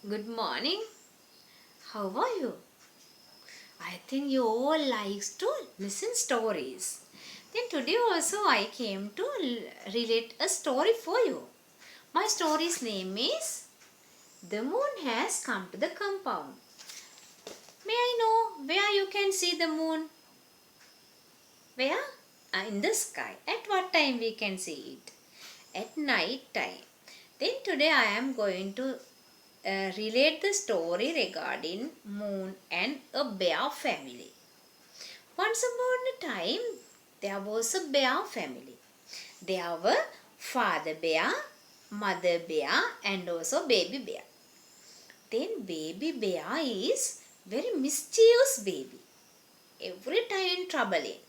Good morning. How are you? I think you all likes to listen stories. Then today also I came to relate a story for you. My story's name is The Moon Has Come to the Compound. May I know where you can see the moon? Where? In the sky. At what time we can see it? At night time. Then today I am going to relate the story regarding moon and a bear family. Once upon a time, there was a bear family. There were father bear, mother bear, and also baby bear. Then baby bear is very mischievous baby. Every time troubling.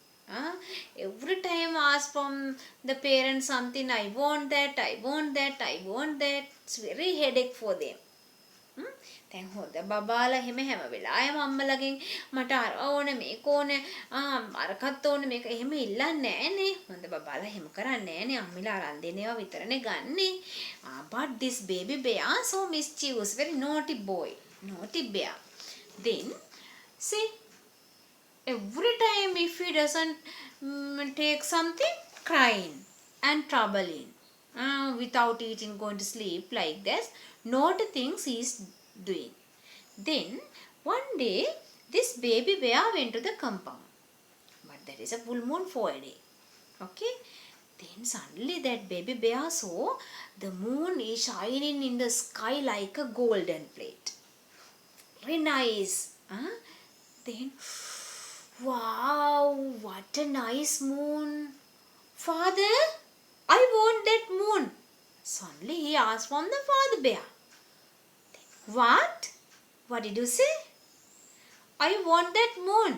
Every time ask from the parents something, I want that, I want that, I want that. It's very headache for them. දැන් හොඳ බබාලා එහෙම හැම වෙලාවෙම අම්මලගෙන් මට අර ඕනේ මේක ඕනේ අරකට ඕනේ මේක එහෙම ඉල්ලන්නේ නෑනේ හොඳ බබාලා එහෙම කරන්නේ නෑනේ අම්මිලා අරන් දෙන ඒවා විතරනේ ගන්නෙ but this baby bear so mischievous very naughty boy naughty bear then see every time if he doesn't take something crying and troubling without eating going to sleep like this naughty things he is doing. Then one day this baby bear went to the compound, but there is a full moon for a day. Okay, then suddenly that baby bear saw the moon is shining in the sky like a golden plate. Very nice. Then wow, what a nice moon. Father, I want that moon. Suddenly he asked from the father bear. What? What did you say? I want that moon.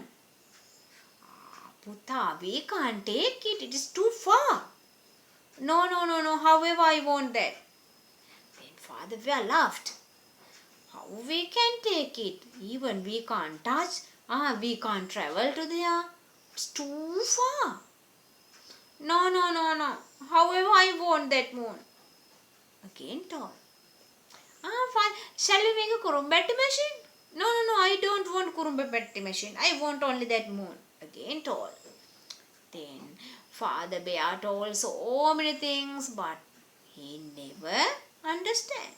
Puta, we can't take it. It is too far. No. However, I want that. Then father bear laughed. How we can take it? Even we can't touch. We can't travel to there. It's too far. No. However, I want that moon. Again told. Fine. Shall we make a Kurumbatti machine? No. I don't want Kurumbatti machine. I want only that moon. Again told. Then father bear told so many things, but he never understand.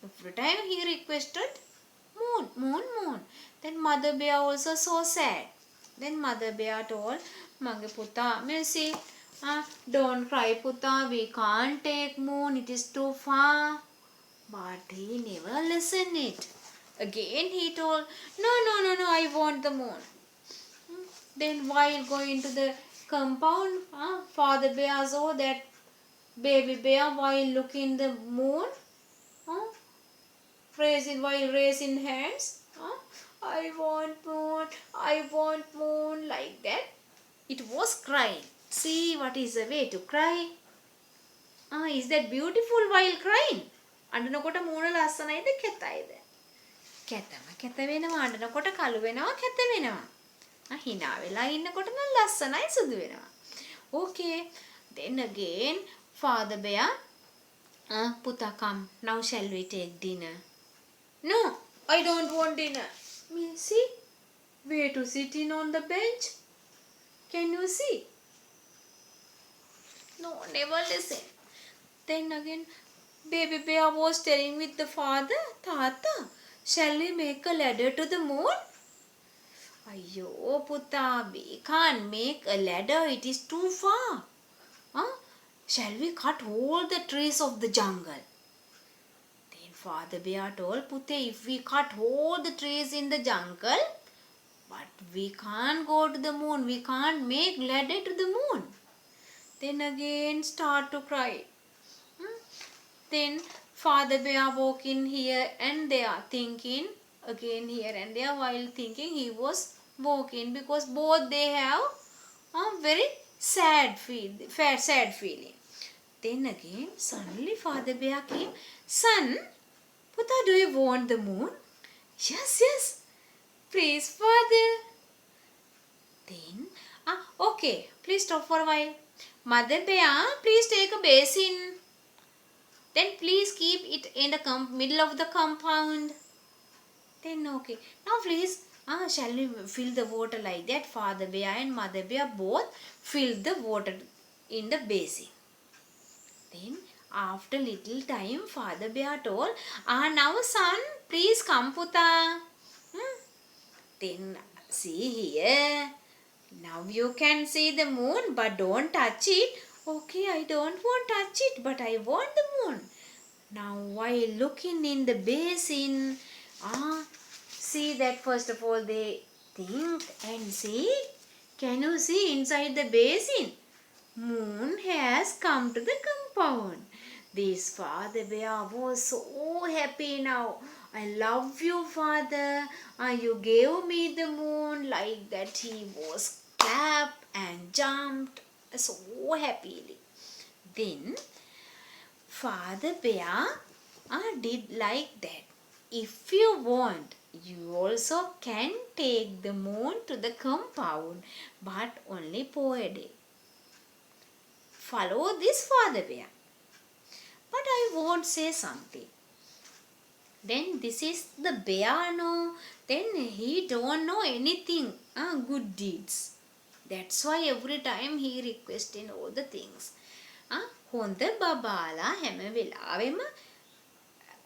Every time he requested moon. Then mother bear also so sad. Then mother bear told, Mage puta, see, don't cry puta, we can't take moon, it is too far. But he never listened it. Again he told, no, I want the moon. Then while going to the compound, father bear saw that baby bear while looking the moon, while raising hands, I want moon, like that. It was crying. See what is the way to cry? Is that beautiful while crying? අඬනකොට මූණ ලස්සනයිද කැතයිද? කැත වෙනවා අඬනකොට කළු වෙනවා කැත වෙනවා. hina වෙලා ඉන්නකොට නම් ලස්සනයි සුදු වෙනවා. Okay. Then again father bear Puta come. Now shall we take dinner? No, I don't want dinner. See? Where to sit in on the bench? Can you see? No, never listen. Then again baby bear was telling with the father, Tata, shall we make a ladder to the moon? Ayyo, Puta, we can't make a ladder. It is too far. Shall we cut all the trees of the jungle? Then father bear told, Puta, if we cut all the trees in the jungle, but we can't go to the moon. We can't make ladder to the moon. Then again start to cry. Then father bear walking here and there, thinking again here and there. While thinking, he was walking because both they have a very sad feeling. Then again suddenly father bear came. Son, Puta, do you want the moon? Yes. Please, father. Then okay, please stop for a while. Mother bear, please take a basin. then please keep it in the middle of the compound. Then okay. Now please, shall we fill the water like that? Father bear and mother bear both fill the water in the basin. Then after little time, Father bear told, now son, please come Puta. Hmm? Then see here. Now you can see the moon, but don't touch it. Okay, I don't want touch it, but I want the moon. Now while looking in the basin, see that first of all they think and see. Can you see inside the basin? Moon has come to the compound. This father bear was so happy now. I love you, father. You gave me the moon. Like that, he was clapped and jumped so happily. Then Father Bear did like that. If you want, you also can take the moon to the compound, but only for a day. Follow this Father Bear. But I won't say something. Then this is the bear, no? Then he don't know anything, good deeds. That's why every time he requesting all the things. හොඳ බබාලා හැම වෙලාවෙම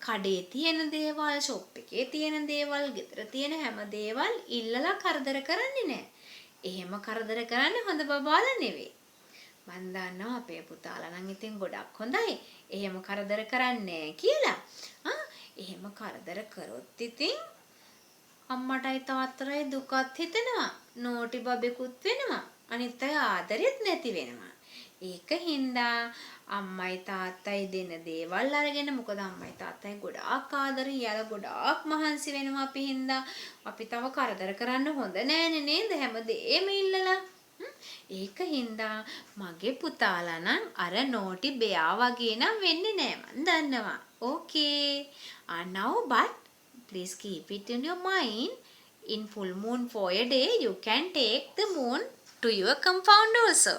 කඩේ තියෙන දේවල්, shop එකේ තියෙන දේවල්, ගෙදර තියෙන හැම දේවල් ඉල්ලලා කරදර කරන්නේ නැහැ. එහෙම කරදර කරන්නේ හොඳ බබාලා නෙවෙයි. මන් දන්නවා අපේ පුතාලා නම් ඉතින් ගොඩක් හොඳයි. එහෙම කරදර කරන්නේ කියලා. එහෙම කරදර කරොත් ඉතින් අම්මටයි තාත්තටයි දුකත් හිතෙනවා. නෝටි බබෙකුත් වෙනවා. අනිත් අය ආදරෙත් නැති වෙනවා. ඒක හින්දා අම්මයි තාත්තයි දෙන දේවල් අරගෙන, මොකද අම්මයි තාත්තයි ගොඩාක් ආදරේ, යාලා ගොඩාක් මහන්සි වෙනවා අපි හින්දා. අපි තව කරදර කරන්න හොඳ නෑනේ නේද හැමදේම ඉල්ලලා. ඒක හින්දා මගේ පුතාලා නම් අර නෝටි බෙයා වගේ නම් වෙන්නේ නෑ, මන් දන්නවා. Okay. Now but please keep it in your mind. In full moon for a day, you can take the moon to your compound also.